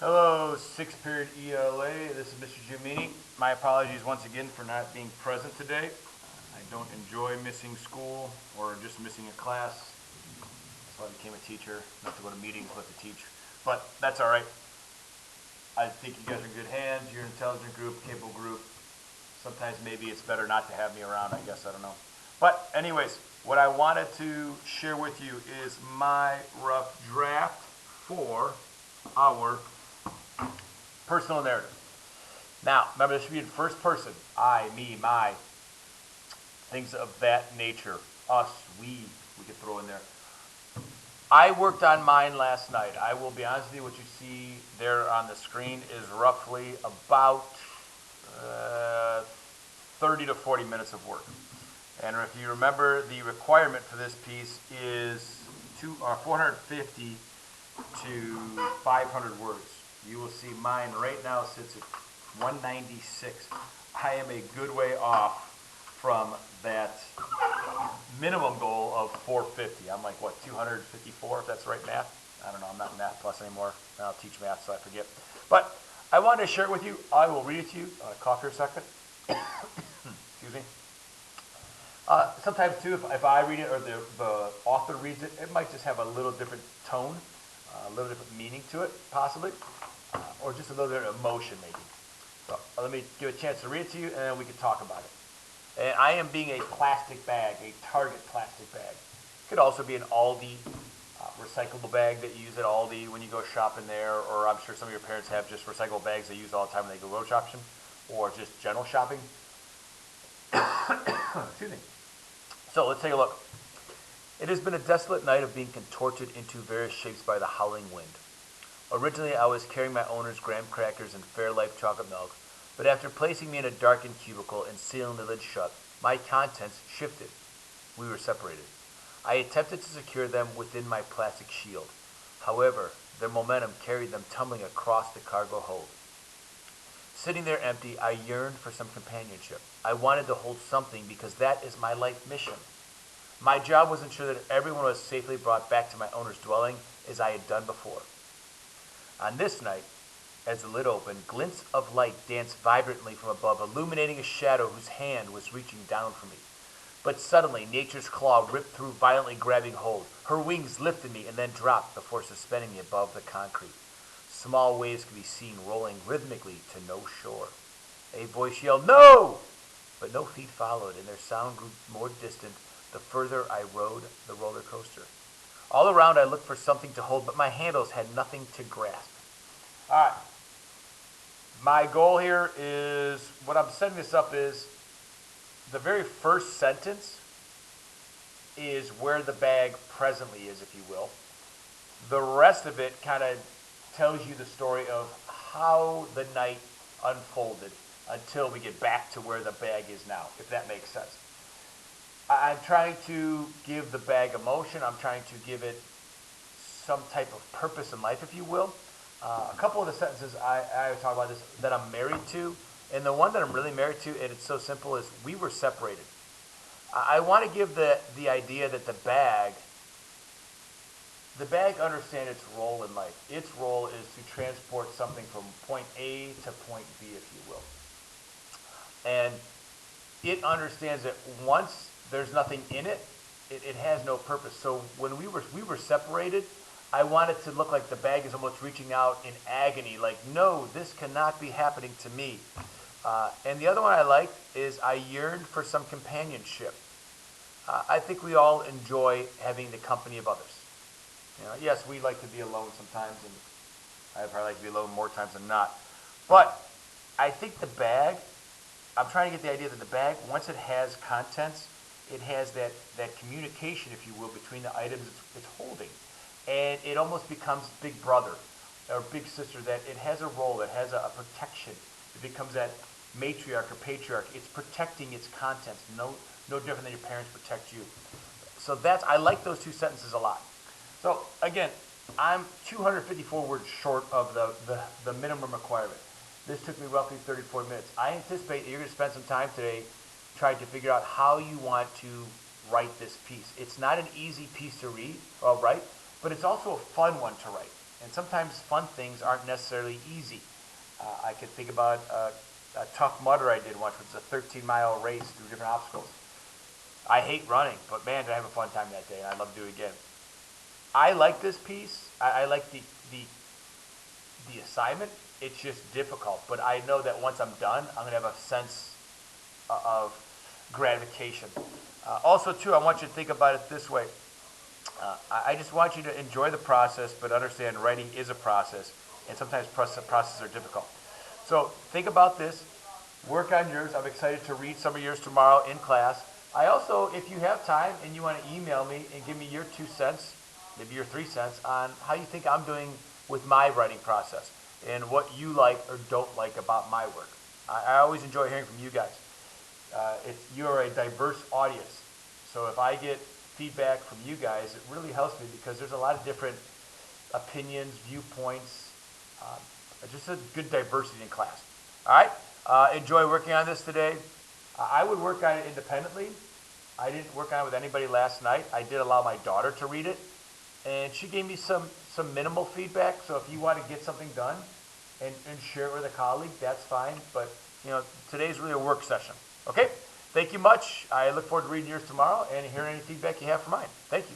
Hello, sixth period ELA. This is Mr. Giumini. My apologies once again for not being present today. I don't enjoy missing school or just missing a class. That's why I became a teacher, not to go to meetings but to teach. But that's all right. I think you guys are in good hands. You're an intelligent group, capable group. Sometimes maybe it's better not to have me around, I guess, I don't know. But anyways, what I wanted to share with you is my rough draft for our personal narrative. Now, remember, this should be in first person. I, me, my, things of that nature. Us, we could throw in there. I worked on mine last night. I will be honest with you, what you see there on the screen is roughly about 30 to 40 minutes of work. And if you remember, the requirement for this piece is 450 to 500 words. You will see mine right now sits at 196. I am a good way off from that minimum goal of 450. I'm like, what, 254, if that's right math? I don't know, I'm not in Math Plus anymore. I don't teach math, so I forget. But I wanted to share it with you. I will read it to you. Cough here a second. Excuse me. Sometimes, too, if I read it or the author reads it, it might just have a little different tone, a little different meaning to it, possibly, or just a little bit of emotion, maybe. So let me give a chance to read it to you, and then we can talk about it. And I am being a plastic bag, a Target plastic bag. It could also be an Aldi recyclable bag that you use at Aldi when you go shopping there, or I'm sure some of your parents have just recyclable bags they use all the time when they go road shopping, or just general shopping. Excuse me. So let's take a look. It has been a desolate night of being contorted into various shapes by the howling wind. Originally, I was carrying my owner's graham crackers and Fairlife chocolate milk, but after placing me in a darkened cubicle and sealing the lid shut, my contents shifted. We were separated. I attempted to secure them within my plastic shield. However, their momentum carried them tumbling across the cargo hold. Sitting there empty, I yearned for some companionship. I wanted to hold something because that is my life mission. My job was to ensure that everyone was safely brought back to my owner's dwelling as I had done before. On this night, as the lid opened, glints of light danced vibrantly from above, illuminating a shadow whose hand was reaching down for me. But suddenly, nature's claw ripped through, violently grabbing hold. Her wings lifted me and then dropped before suspending me above the concrete. Small waves could be seen rolling rhythmically to no shore. A voice yelled, "No!" But no feet followed, and their sound grew more distant the further I rode the roller coaster. All around I looked for something to hold, but my handles had nothing to grasp. All right. My goal here is, what I'm setting this up is, the very first sentence is where the bag presently is, if you will. The rest of it kind of tells you the story of how the night unfolded until we get back to where the bag is now, if that makes sense. I'm trying to give the bag emotion. I'm trying to give it some type of purpose in life, if you will. A couple of the sentences I talk about this that I'm married to, and the one that I'm really married to, and it's so simple, is we were separated. I want to give the idea that the bag understands its role in life. Its role is to transport something from point A to point B, if you will. And it understands that once there's nothing in it, it has no purpose. So when we were separated, I want it to look like the bag is almost reaching out in agony, like, no, this cannot be happening to me. And the other one I like is I yearned for some companionship. I think we all enjoy having the company of others. Yes, we like to be alone sometimes, and I probably like to be alone more times than not. But I think the bag, I'm trying to get the idea that the bag, once it has contents, it has that communication, if you will, between the items it's holding. And it almost becomes big brother or big sister, that it has a role, it has a protection. It becomes that matriarch or patriarch. It's protecting its contents, no different than your parents protect you. So I like those two sentences a lot. So again, I'm 254 words short of the minimum requirement. This took me roughly 34 minutes. I anticipate that you're going to spend some time today trying to figure out how you want to write this piece. It's not an easy piece to read or write, but it's also a fun one to write. And sometimes fun things aren't necessarily easy. I could think about a Tough Mudder I did once, which is a 13-mile race through different obstacles. I hate running, but man, did I have a fun time that day, and I'd love to do it again. I like this piece. I like the assignment. It's just difficult, but I know that once I'm done, I'm gonna have a sense of gratification. Also, too, I want you to think about it this way. I just want you to enjoy the process, but understand writing is a process, and sometimes processes are difficult. So think about this. Work on yours. I'm excited to read some of yours tomorrow in class. I also, if you have time and you want to email me and give me your 2 cents, maybe your 3 cents, on how you think I'm doing with my writing process and what you like or don't like about my work. I always enjoy hearing from you guys. You're a diverse audience. So if I get feedback from you guys, it really helps me because there's a lot of different opinions, viewpoints, just a good diversity in class. All right? Enjoy working on this today. I would work on it independently. I didn't work on it with anybody last night. I did allow my daughter to read it, and she gave me some minimal feedback. So if you want to get something done and share it with a colleague, that's fine. But today's really a work session. Okay? Thank you much. I look forward to reading yours tomorrow and hearing any feedback you have for mine. Thank you.